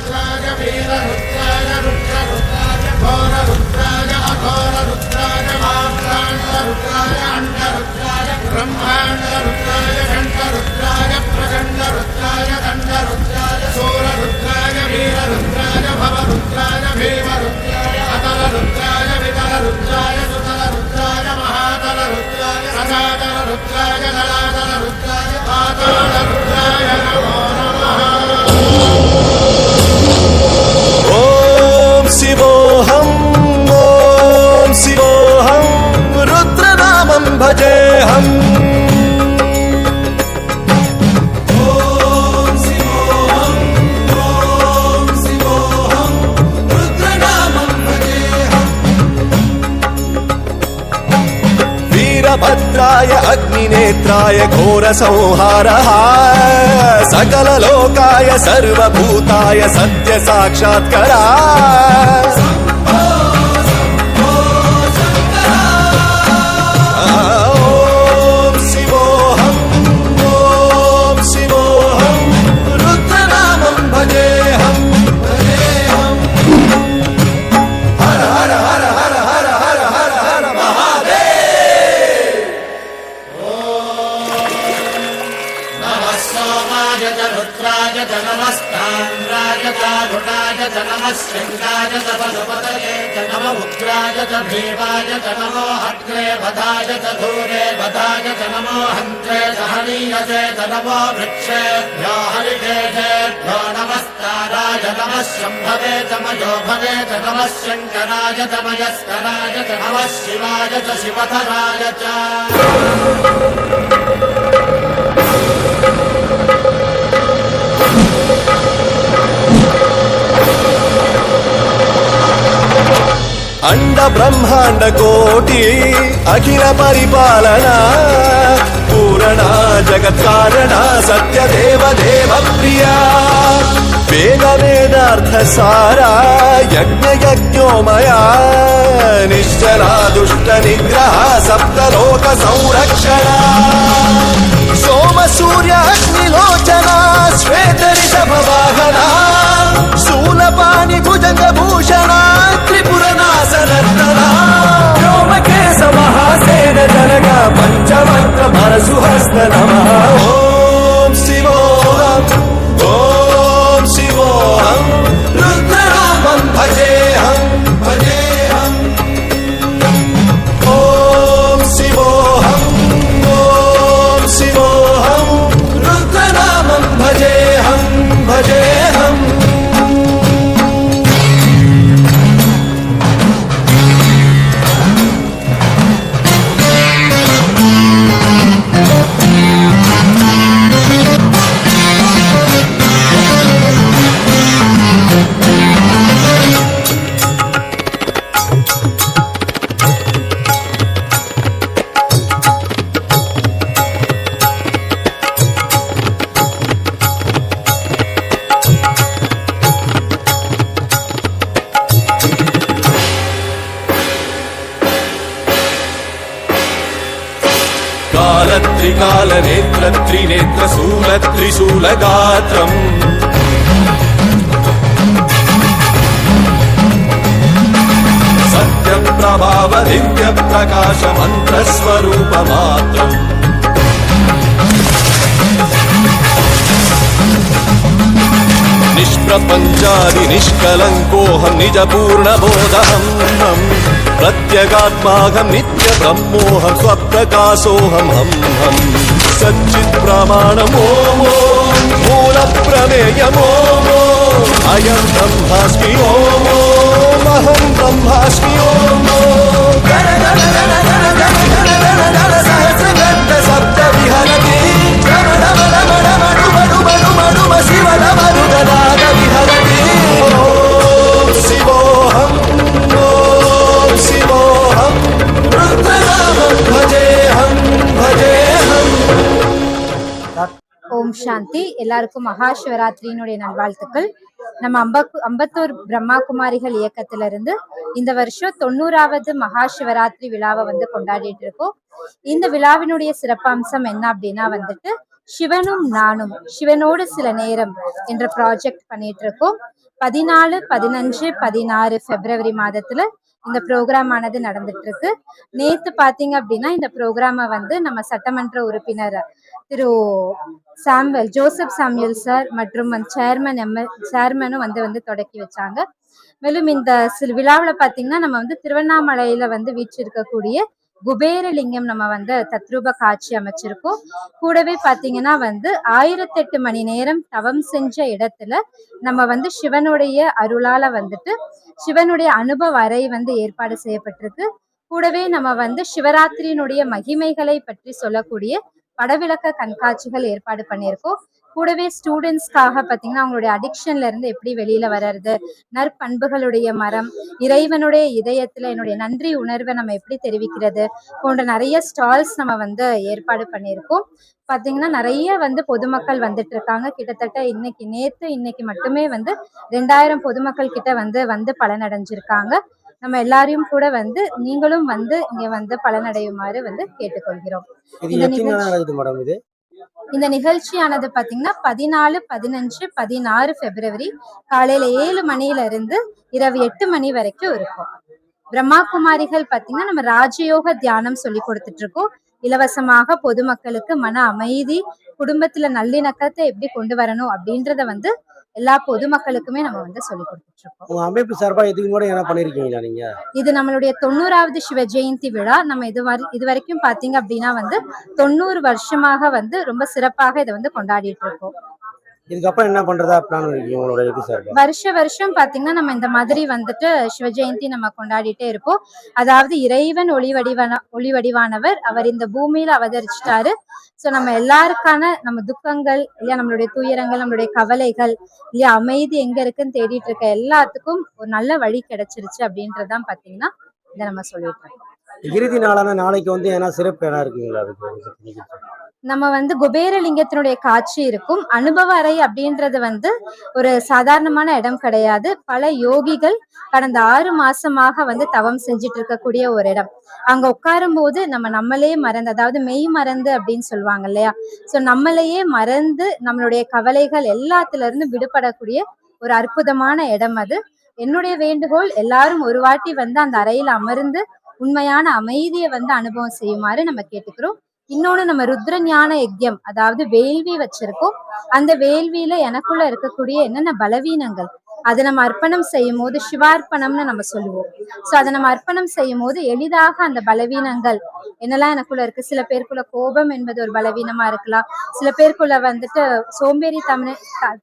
रुद्राय वीर रुद्राय रुद्र रुद्राय घोर रुद्राय अघोर रुद्राय मात्राण्ड रुद्राय अंड रुद्राय ब्रह्मांड रुद्राय घंट रुद्राय प्रचंड रुद्राय दंड रुद्राय सूर रुद्राय वीर रुद्राय भव रुद्राय भीम रुद्राय अतल रुद्राय वितल रुद्राय सुतल रुद्राय महातल रुद्राय रसातल रुद्राय दलातल रुद्राय पाताल रुद्राय नमो नमः। ओम शिवोऽहं रुद्रनामं भजेऽहम्। भद्राय अग्निनेत्राय घोरसंहारः सकललोकाय सर्वभूताय सत्य साक्षात्करा। ओम शिवोऽहं रुद्रनामं भजेऽहम्। हर हर हर हर हर हर हर हर महादेव। रुद्राय च नमस्ताम्राय च घुटाय च नमः शृङ्गाय च पशुपतये च नमः उग्राय च भीमाय च नमो हग्रे वधाय च धूरे वधाय च नमो हन्त्रे च हनीयसे च नमो वृक्षेभ्यो हरिकेशेभ्यो नमस्ताराय नमः शम्भवे च मयोभवे च नमः शङ्कराय च मयस्कराय च नमः शिवाय च शिवधराय च। अंड ब्रह्मांड कोटि अखिल परिपालना पूरणा जगत्कारणा सत्य देव देव प्रिया वेद वेदार्थ सारा यज्ञ यज्ञोमया निश्चला दुष्ट निग्रह सप्तलोक संरक्षणा सोम सूर्य अग्निलोचना श्वेत ऋषभ वाहना शूलपाणि भुजंग भूषणा त्रिपुरनाशनर्तना व्योमकेश महासेन जनगा पंचवक्त्र परशुहस्त नमः। ओम शिवोऽहं रुद्रनामं भजेऽहं भजेऽहम्। ओम शिवोऽहं रुद्रनामं भजेऽहं भजेऽहम्। काल नेत्र त्रिनेत्र शूल त्रिशूल गात्रम् सत्य प्रभाव दिव्य प्रकाश मंत्र स्वरूप मात्रम् निष्प्रपञ्चादि निष्कलङ्कोऽहं निज पूर्ण बोधहम् प्रत्यगात्माहं नित्य ब्रह्मोऽहं स्वप्रकाशोऽहं हम सच्चित् प्रमाणमो मूल प्रमेयमो अयं ब्रह्मास्मि ओमहं ब्रह्मास्मि ओम गण गण गण गण गण गण गण गण सहस्रगण्ड शब्द विहरति रम रम रम रम डुम डुम डुम डुम शिव नम रुदनाद विहरति। ओम शिवोऽहं रुद्रनामं भजेऽहं भजेऽहं। ஓம் சாந்தி. எல்லாருக்கும் மகா சிவராத்திரியினுடைய நல்வாழ்த்துக்கள். நம்ம அம்பத்தூர் பிரம்மா குமாரிகள் இயக்கத்திலிருந்து இந்த வருஷம் 90வது மகா சிவராத்திரி விழாவை கொண்டாடிட்டு இருக்கோம். இந்த விழாவினுடைய சிறப்பம்சம் என்ன அப்படின்னா சிவனும் நானும் சிவனோடு சில நேரம் என்ற ப்ராஜெக்ட் பண்ணிட்டு இருக்கோம். 14, 15, 16 பிப்ரவரி மாதத்துல இந்த ப்ரோக்ராம் ஆனது நடந்துட்டு இருக்கு. நேத்து பாத்தீங்க அப்படின்னா இந்த ப்ரோக்ராம வந்து நம்ம சட்டமன்ற உறுப்பினர் திரு ஜோசப் சாமுவேல் சார் மற்றும் சேர்மனும் வந்து தொடக்கி வச்சாங்க. மேலும் இந்த விழாவில் பாத்தீங்கன்னா நம்ம வந்து திருவண்ணாமலையில வந்து வீற்றிருக்கக்கூடிய குபேரலிங்கம் நம்ம வந்து தத்ரூப காட்சி அமைச்சிருக்கோம். கூடவே பாத்தீங்கன்னா வந்து 1008 மணி நேரம் தவம் செஞ்ச இடத்துல நம்ம வந்து சிவனுடைய அருளால வந்துட்டு சிவனுடைய அனுபவ அறை வந்து ஏற்பாடு செய்யப்பட்டிருக்கு. கூடவே நம்ம வந்து சிவராத்திரியினுடைய மகிமைகளை பற்றி சொல்லக்கூடிய படவிளக்க கண்காட்சிகள் ஏற்பாடு பண்ணியிருக்கோம். கூடவே ஸ்டூடெண்ட்ஸ்க்காக பார்த்தீங்கன்னா அவங்களுடைய அடிக்ஷன்ல இருந்து எப்படி வெளியில வர்றது, நற்பண்புகளுடைய மரம், இறைவனுடைய இதயத்துல என்னுடைய நன்றி உணர்வை நம்ம எப்படி தெரிவிக்கிறது போன்ற நிறைய ஸ்டால்ஸ் நம்ம வந்து ஏற்பாடு பண்ணியிருக்கோம். பாத்தீங்கன்னா நிறைய வந்து பொதுமக்கள் வந்துட்டு இருக்காங்க. கிட்டத்தட்ட இன்னைக்கு மட்டுமே வந்து 2000 பொதுமக்கள் கிட்ட வந்து பலனடைஞ்சிருக்காங்க. நம்ம எல்லாரையும் கூட வந்து நீங்களும் வந்து இங்க வந்து பலனடையுமாறு வந்து கேட்டுக்கொள்கிறோம். இந்த நிகழ்ச்சியானது பாத்தீங்கன்னா 14, 15, 16 பிப்ரவரி காலையில 7 மணில இருந்து இரவு 8 மணி வரைக்கும் இருக்கும். பிரம்மா குமாரிகள் பாத்தீங்கன்னா நம்ம ராஜயோக தியானம் சொல்லி கொடுத்துட்டு இருக்கோம். இலவசமாக பொதுமக்களுக்கு மன அமைதி, குடும்பத்துல நல்லிணக்கத்தை எப்படி கொண்டு வரணும் அப்படின்றத வந்து எல்லா பொதுமக்களுக்குமே நம்ம வந்து சொல்லி கொடுத்துட்டு இருக்கோம். அமைப்பு சார்பா இதுக்கு முன்னாடி என்ன பண்ணிருக்கீங்களா நீங்க? இது நம்மளுடைய 90வது சிவ ஜெயந்தி விழா. நம்ம இது வரைக்கும் பாத்தீங்க அப்படின்னா வந்து 90 வருஷமாக வந்து ரொம்ப சிறப்பாக இதை வந்து கொண்டாடிட்டு இருக்கோம். இதுக்கப்புறம் என்ன பண்றதா பிளான் இருக்கீங்க உங்களோட இது சார்பா? வருஷம் பாத்தீங்கன்னா நம்ம இந்த மாதிரி வந்துட்டு சிவ ஜெயந்தி நம்ம கொண்டாடிட்டே இருப்போம். அதாவது இறைவன் ஒளி வடிவானவர் அவர் இந்த பூமியில அவதரிச்சிட்டாரு. சோ நம்ம எல்லாருக்கான நம்ம துக்கங்கள் இல்லையா, நம்மளுடைய துயரங்கள், நம்மளுடைய கவலைகள் இல்லையா, அமைதி எங்க இருக்குன்னு தேடிட்டு இருக்க எல்லாத்துக்கும் ஒரு நல்ல வழி கிடைச்சிருச்சு அப்படின்றதான் பாத்தீங்கன்னா இதை நம்ம சொல்லிட்டு இருக்கோம். இறுதி நாளான நாளைக்கு வந்து ஏன்னா சிறப்பு இடம் இருக்குங்களா? அதுக்கு நம்ம வந்து குபேரலிங்கத்தினுடைய காட்சி இருக்கும். அனுபவ அறை அப்படின்றது வந்து ஒரு சாதாரணமான இடம் கிடையாது. பல யோகிகள் கடந்த 6 மாசமாக வந்து தவம் செஞ்சுட்டு இருக்கக்கூடிய ஒரு இடம். அங்க உட்காரும் போது நம்மளே மறந்து, அதாவது மெய் மறந்து அப்படின்னு சொல்லுவாங்க இல்லையா, சோ நம்மளையே மறந்து நம்மளுடைய கவலைகள் எல்லாத்துல இருந்து விடுபடக்கூடிய ஒரு அற்புதமான இடம் அது. என்னுடைய வேண்டுகோள், எல்லாரும் ஒரு வாட்டி வந்து அந்த அறையில அமர்ந்து உண்மையான அமைதியை வந்து அனுபவம் செய்யுமாறு நம்ம கேட்டுக்கிறோம். இன்னொன்னு, நம்ம ருத்ர ஞான யஜ்யம், அதாவது வேள்வி வச்சிருக்கோம். அந்த வேள்வியில எனக்குள்ள இருக்கக்கூடிய என்னென்ன பலவீனங்கள் அதை நம்ம அர்ப்பணம் செய்யும் போது சிவார்ப்பணம்னு நம்ம சொல்லுவோம். சோ அதை நம்ம அர்ப்பணம் செய்யும் போது எளிதாக அந்த பலவீனங்கள் என்னெல்லாம் எனக்குள்ள இருக்கு, சில பேருக்குள்ள கோபம் என்பது ஒரு பலவீனமா இருக்கலாம், சில பேருக்குள்ள வந்துட்டு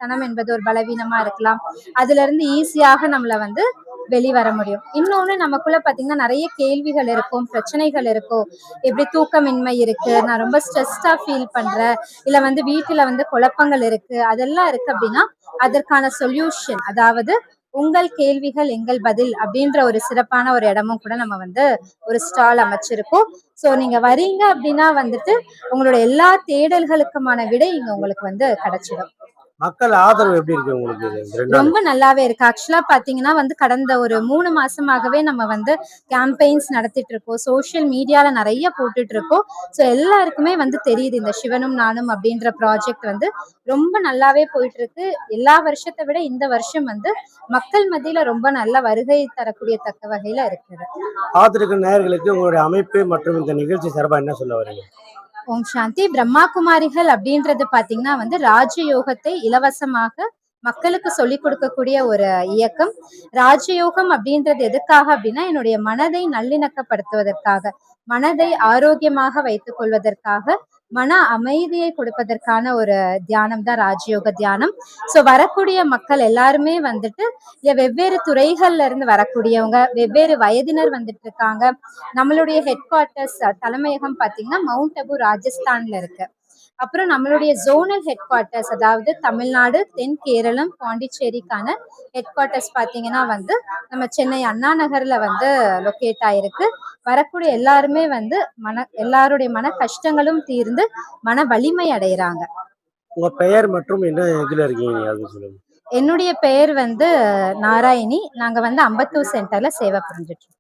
தனம் என்பது ஒரு பலவீனமா இருக்கலாம். அதுல இருந்து ஈஸியாக நம்மள வந்து வெளிவர முடியும். இன்னொன்னு, நமக்குள்ள பாத்தீங்கன்னா நிறைய கேள்விகள் இருக்கும், பிரச்சனைகள் இருக்கும். எப்படி தூக்கமின்மை இருக்கு, நான் ரொம்ப ஸ்ட்ரெஸ்டா ஃபீல் பண்றேன், இல்ல வந்து வீட்டுல வந்து குழப்பங்கள் இருக்கு, அதெல்லாம் இருக்கு அப்படின்னா அதற்கான சொல்யூஷன், அதாவது உங்கள் கேள்விகள் எங்கள் பதில் அப்படின்ற ஒரு சிறப்பான ஒரு இடமும் கூட நம்ம வந்து ஒரு ஸ்டால் அமைச்சிருக்கோம். சோ நீங்க வரீங்க அப்படின்னா வந்துட்டு உங்களோட எல்லா தேடல்களுக்குமான விடை இங்க உங்களுக்கு வந்து கிடைச்சிடும். மக்கள் ஆதரவு எப்படி இருக்கு உங்களுக்கு? ரொம்ப நல்லாவே இருக்கு. ஆக்சுவலா பாத்தீங்கன்னா வந்து கடந்த ஒரு 3 மாசமாகவே நம்ம வந்து கேம்பெயின்ஸ் நடத்திட்டு இருக்கோம். சோசியல் மீடியால நிறைய போட்டுட்டு இருக்கோம். சோ எல்லாருக்குமே வந்து தெரியுது இந்த சிவனும் நானும் அப்படின்ற ப்ராஜெக்ட் வந்து ரொம்ப நல்லாவே போயிட்டு இருக்கு. எல்லா வருஷத்தை விட இந்த வருஷம் வந்து மக்கள் மத்தியில ரொம்ப நல்ல வருகை தரக்கூடிய தக்க வகையில இருக்குது. ஆதரவு நேயர்களுக்கு உங்களுடைய அமைப்பு மற்றும் இந்த நிகழ்ச்சி சார்பா என்ன சொல்ல வரீங்க? ஓம் சாந்தி. பிரம்மா குமாரிகள் அப்படின்றது பாத்தீங்கன்னா வந்து ராஜயோகத்தை இலவசமாக மக்களுக்கு சொல்லி கொடுக்கக்கூடிய ஒரு இயக்கம். ராஜயோகம் அப்படின்றது எதுக்காக அப்படின்னா என்னுடைய மனதை நல்லிணக்கப்படுத்துவதற்காக, மனதை ஆரோக்கியமாக வைத்துக் கொள்வதற்காக, மன அமைதியை கொடுப்பதற்கான ஒரு தியானம் தான் ராஜயோக தியானம். சோ வரக்கூடிய மக்கள் எல்லாருமே வந்துட்டு வெவ்வேறு துறைகள்ல இருந்து வரக்கூடியவங்க, வெவ்வேறு வயதினர் வந்துட்டு இருக்காங்க. நம்மளுடைய ஹெட் குவார்ட்டர்ஸ் தலைமையகம் பாத்தீங்கன்னா மவுண்ட் அபு ராஜஸ்தான்ல இருக்கு. அப்புறம் நம்மளுடைய ஜோனல் ஹெட் குவார்ட்டர்ஸ், அதாவது தமிழ்நாடு, தென் கேரளம், பாண்டிச்சேரிக்கான ஹெட் குவார்ட்டர்ஸ் பாத்தீங்கன்னா வந்து நம்ம சென்னை அண்ணா நகர்ல வந்து லொக்கேட் ஆயிருக்கு. வரக்கூடிய எல்லாருமே வந்து எல்லாருடைய மன கஷ்டங்களும் தீர்ந்து மன வலிமை அடைகிறாங்க. உங்க பெயர் மற்றும் என்ன இதுல இருக்கீங்க அது சொல்லுங்க. என்னுடைய பெயர் வந்து நாராயணி. நாங்க வந்து அம்பத்தூர் சென்டர்ல சேவை புரிஞ்சிட்டு இருக்கோம்.